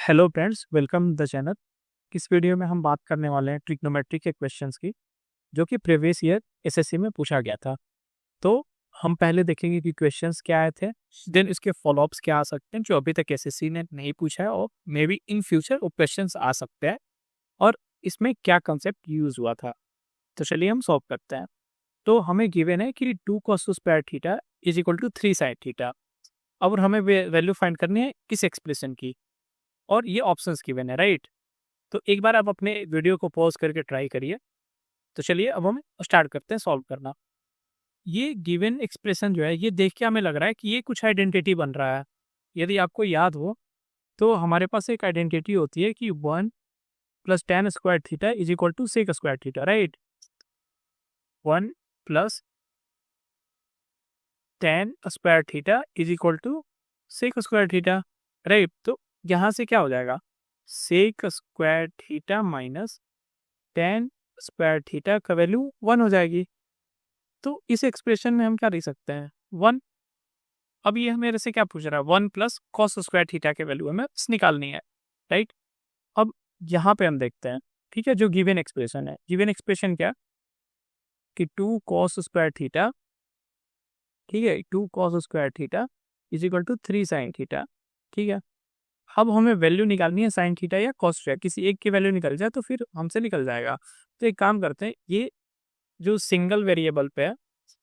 Hello friends, welcome the channel. इस video में हम बात करने वाले हैं ट्रिग्नोमेट्री के क्वेश्चंस की, जो कि प्रीवियस ईयर एसएससी में पूछा गया था। तो हम पहले देखेंगे कि क्वेश्चंस क्या आए थे, देन इसके फॉलोअप्स क्या आ सकते हैं जो अभी तक एसएससी ने नहीं पूछा है, और मे बी इन फ्यूचर वो क्वेश्चंस आ सकते हैं, और इसमें क्या कंसेप्ट यूज हुआ था। तो चलिए हम सॉल्व करते हैं। तो हमें गिवन है कि 2 cos square theta is equal to 3 sin theta. अब हमें वैल्यू फाइंड करनी है किस एक्सप्रेशन की, और ये ऑप्शंस गिवन है, राइट। तो एक बार आप अपने वीडियो को पॉज करके ट्राई करिए। तो चलिए अब हम स्टार्ट करते हैं सॉल्व करना। ये गिवन एक्सप्रेशन जो है, ये देख के हमें लग रहा है कि ये कुछ आइडेंटिटी बन रहा है। यदि आपको याद हो तो हमारे पास एक आइडेंटिटी होती है कि 1 plus tan square theta is equal to sec square theta, right. 1 plus tan square theta is equal to sec square theta, right. तो यहाँ से क्या हो जाएगा, sec square theta minus tan square theta का वैल्यू 1 हो जाएगी। तो इस एक्सप्रेशन में हम क्या लिख सकते हैं, 1। अब ये मेरे से क्या पूछ रहा है, 1 प्लस कॉस स्क्वायर थीटा के वैल्यू हमें निकालनी है, राइट। अब यहाँ पे हम देखते हैं, ठीक है, जो गिवन एक्सप्रेशन है, गिवन एक्सप्रेशन क्या कि 2 कॉस स्क्वायर थीटा, ठीक है, 2 cos square theta is equal to 3 sine theta, ठीक है। अब हमें वैल्यू निकालनी है साइन थीटा या कॉस थीटा, किसी एक की वैल्यू निकल जाए तो फिर हमसे निकल जाएगा। तो एक काम करते हैं, ये जो सिंगल वेरिएबल पे है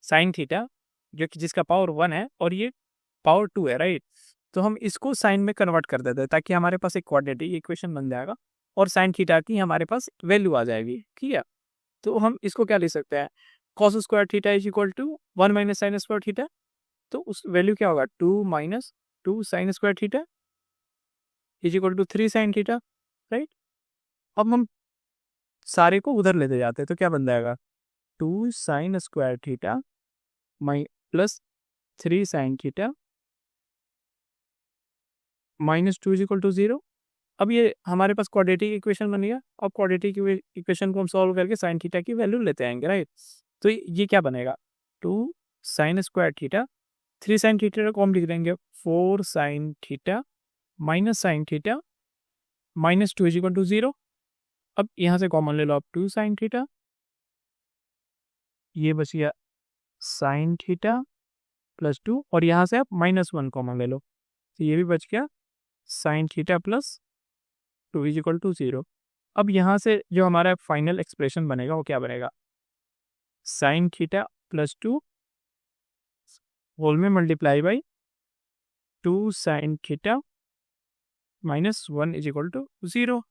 साइन थीटा, जो कि जिसका पावर 1 है और ये पावर 2 है, राइट। तो हम इसको साइन में कन्वर्ट कर देते हैं ताकि हमारे पास एक क्वाड्रेटिक इक्वेशन बन जाएगा और साइन थीटा की हमारे पास वैल्यू आ जाएगी, ठीक है। तो हम इसको क्या लिख सकते हैं, cos square theta is equal to 1 minus sine square theta. तो उस वैल्यू क्या होगा, 2 minus 2 sine square theta is equal to 3 sine theta, right. अब हम सारे को उधर लेते जाते हैं तो क्या बन जाएगा, 2 साइन स्क्वायर थीटा माइ plus 3 sine theta minus 2 is equal to 0। अब ये हमारे पास क्वाड्रेटिक इक्वेशन बन गया। अब क्वाड्रेटिक इक्वेशन को हम सॉल्व करके साइन थीटा की वैल्यू लेते आएंगे, राइट। तो ये क्या बनेगा, 2 sine square theta, 3 sine theta को हम लिख देंगे 4 sine theta minus sine theta minus 2 is equal to 0। अब यहाँ से कॉमन ले लो आप, 2 साइन थीटा, ये बच गया साइन थीटा प्लस 2, और यहाँ से आप -1 कॉमन ले लो, तो ये भी बच गया sine theta plus 2 is equal to 0। अब यहाँ से जो हमारा फाइनल एक्सप्रेशन बनेगा वो क्या बनेगा, साइन थीटा प्लस 2 होल में multiply by 2 sine theta minus 1 is equal to 0।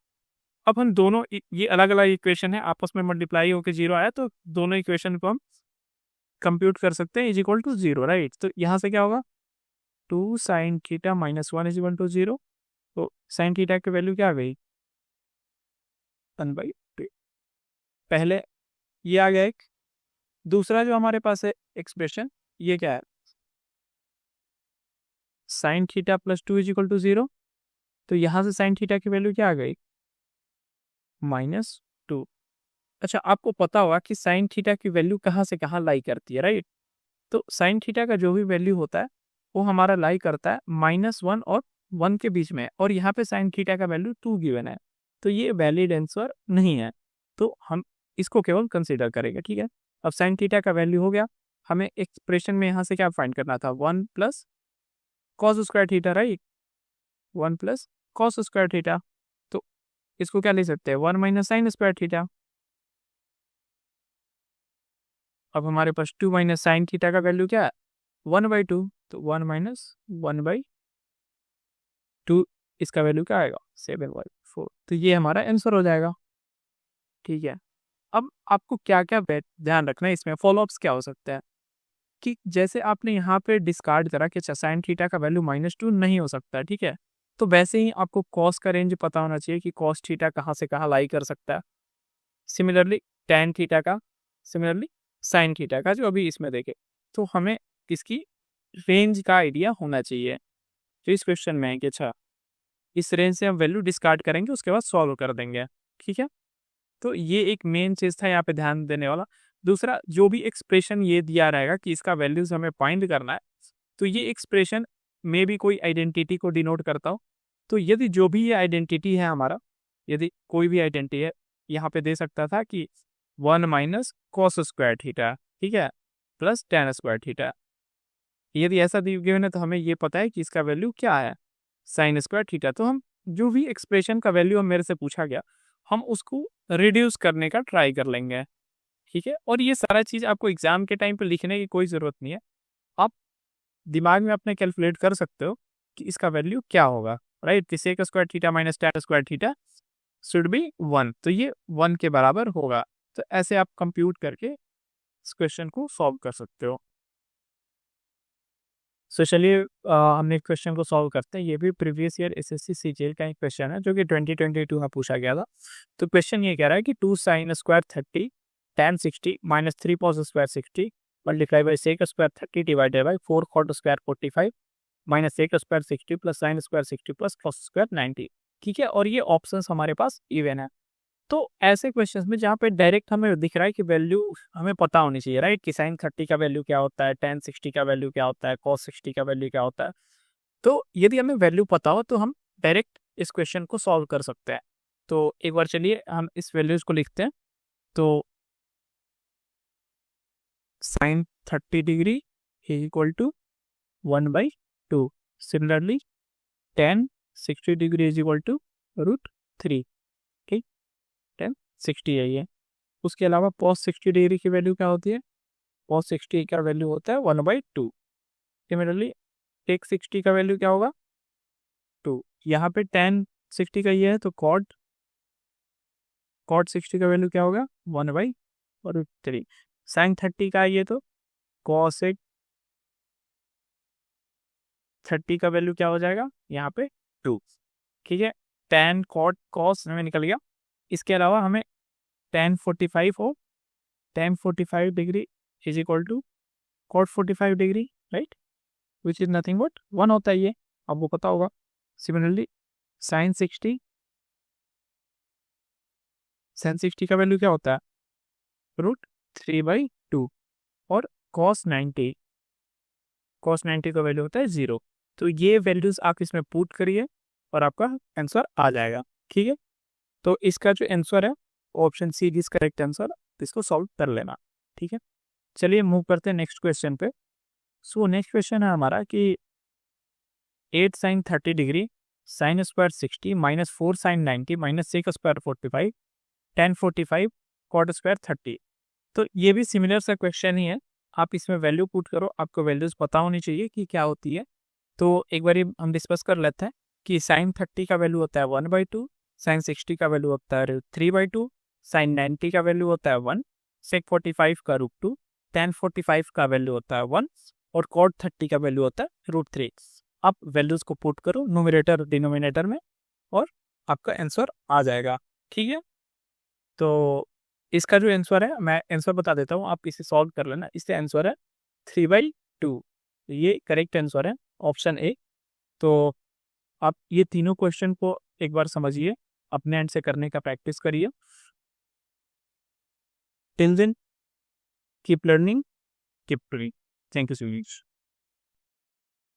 अब हम दोनों ये अलग अलग इक्वेशन है, आपस में मल्टीप्लाई होकर 0 आया, तो दोनों इक्वेशन को हम कंप्यूट कर सकते हैं इज इक्वल टू 0, राइट। तो यहाँ से क्या होगा, 2 sine theta minus 1 is equal to 0। तो साइन थीटा की वैल्यू क्या आ गई, 1/2। पहले ये आ गया एक। दूसरा जो हमारे पास है एक्सप्रेशन, ये क्या है, sine theta plus 2 is equal to 0। तो यहाँ से साइन थीटा की वैल्यू क्या आ गई, -2। अच्छा, आपको पता होगा कि साइन थीटा की वैल्यू कहाँ से कहाँ लाई करती है, राइट। तो साइन थीटा का जो भी वैल्यू होता है वो हमारा लाई करता है -1 और 1 के बीच में, और यहाँ पे साइन थीटा का वैल्यू 2 गिवन है, तो ये वैलिड आंसर नहीं है। तो हम इसको केवल कंसीडर करेंगे, ठीक है। अब साइन थीटा का वैल्यू हो गया, हमें एक्सप्रेशन में यहाँ से क्या फाइंड करना था, 1 plus cos square theta, right. 1 plus cos square theta, तो इसको क्या ले सकते हैं, 1 माइनस साइन स्क्वायर थीटा। अब हमारे पास 2 माइनस साइन थीटा का वैल्यू क्या है, 1/2। तो 1 माइनस 1/2, इसका वैल्यू क्या आएगा, 7/4। तो ये हमारा आंसर हो जाएगा, ठीक है। अब आपको क्या क्या ध्यान रखना है, इसमें फॉलोअप्स क्या हो सकता है, कि जैसे आपने यहाँ पे डिस्कार्ड करा कि अच्छा साइन थीटा का वैल्यू -2 नहीं हो सकता, ठीक है। तो वैसे ही आपको कॉस का रेंज पता होना चाहिए कि कॉस थीटा कहाँ से कहाँ लाई कर सकता है। सिमिलरली टैन थीटा का, सिमिलरली साइन थीटा का, जो अभी इसमें देखे, तो हमें इसकी रेंज का आइडिया होना चाहिए जो इस क्वेश्चन में है कि अच्छा इस रेंज से हम वैल्यू डिस्कार्ड करेंगे, उसके बाद सॉल्व कर देंगे, ठीक है। तो ये एक मेन चीज़ था यहाँ पे ध्यान देने वाला। दूसरा, जो भी एक्सप्रेशन ये दिया रहेगा कि इसका वैल्यूज हमें फाइंड करना है, तो ये एक्सप्रेशन में भी कोई आइडेंटिटी को डिनोट करता हो, तो यदि जो भी ये आइडेंटिटी है हमारा, यदि कोई भी आइडेंटिटी है, यहाँ पे दे सकता था कि 1 माइनस कॉस स्क्वायर थीटा, ठीक है, प्लस टेन स्क्वायर थीटा। यदि ऐसा गिवन है तो हमें ये पता है कि इसका वैल्यू क्या है, साइन स्क्वायर थीटा। तो हम जो भी एक्सप्रेशन का वैल्यू मेरे से पूछा गया, हम उसको रिड्यूस करने का ट्राई कर लेंगे, ठीक है। और ये सारा चीज़ आपको एग्जाम के टाइम पे लिखने की कोई ज़रूरत नहीं है, आप दिमाग में अपने कैलकुलेट कर सकते हो कि इसका वैल्यू क्या होगा, right. Sec square theta minus tan square theta should be 1, तो ये 1 के बराबर होगा। तो ऐसे आप कंप्यूट करके इस क्वेश्चन को सॉल्व कर सकते हो। सो चलिए हमने क्वेश्चन को सॉल्व करते हैं। ये भी प्रीवियस ईयर एसएससी सीजीएल का एक क्वेश्चन है जो कि 2022 में पूछा गया था। तो क्वेश्चन ये कह रहा है कि 2 sine square 30 tan 60 minus 3 cos square 60 multiply by sec square 30 divided by 4 cot square 45 minus sec square 60 plus sine square 60 plus cos square 90, ठीक है। और ये ऑप्शंस हमारे पास इवन है। तो ऐसे क्वेश्चंस में जहाँ पे डायरेक्ट हमें दिख रहा है कि वैल्यू हमें पता होनी चाहिए, राइट, कि साइन 30 का वैल्यू क्या होता है, tan 60 का वैल्यू क्या होता है, cos 60 का वैल्यू क्या होता है। तो यदि हमें वैल्यू पता हो तो हम डायरेक्ट इस क्वेश्चन को सॉल्व कर सकते हैं। तो एक बार चलिए हम इस वैल्यूज को लिखते हैं। तो sine 30 degree is equal to 1/2। Similarly tan 60 degree is equal to √3, ठीक, tan 60 है ये। उसके अलावा cos 60 डिग्री की वैल्यू क्या होती है, cos 60 का वैल्यू होता है 1/2। सिमिलरली टेक 60 का वैल्यू क्या होगा 2। यहाँ पे tan 60 का ये है तो cot 60 का वैल्यू क्या होगा 1/3। sin 30 का ये तो cos 30 का वैल्यू क्या हो जाएगा यहाँ पे 2, ठीक है। tan cot cos हमें निकल गया। इसके अलावा हमें tan 45 हो, tan 45 degree is equal to cot 45 degree, right, which is nothing but 1 होता है ये, आपको पता होगा। सिमिलरली sin 60 का वैल्यू क्या होता है √3/2 और cos 90 का वैल्यू होता है 0। तो ये वैल्यूज आप इसमें पुट करिए और आपका आंसर आ जाएगा, ठीक है। तो इसका जो आंसर है option C is correct answer, इसको सॉल्व कर लेना, ठीक है। चलिए मूव करते हैं नेक्स्ट क्वेश्चन पे। सो नेक्स्ट क्वेश्चन है हमारा कि 8 sine 30 degree sine square 60 minus 4 sine 90 minus sec square 45 tan 45 cot square 30। तो ये भी सिमिलर सा क्वेश्चन ही है, आप इसमें वैल्यू पुट करो, आपको वैल्यूज पता होनी चाहिए कि क्या होती है। तो एक बार हम डिस्कस कर लेते हैं कि साइन 30 का वैल्यू होता है 1/2, साइन 60 का वैल्यू होता है 3/2, साइन 90 का वैल्यू होता है 1, सेक 45 का √2, tan 45 का वैल्यू होता है 1 और कॉट 30 का वैल्यू होता है √3। आप वैल्यूज को पुट करो न्यूमरेटर डिनोमिनेटर में और आपका आंसर आ जाएगा, ठीक है। तो इसका जो आंसर है मैं आंसर बता देता हूँ, आप इसे सॉल्व कर लेना। इससे आंसर है 3/2, ये करेक्ट आंसर है ऑप्शन ए। तो आप ये तीनों क्वेश्चन को एक बार समझिए, अपने एंड से करने का प्रैक्टिस करिए। Till then keep learning, keep doing. Thank you so much.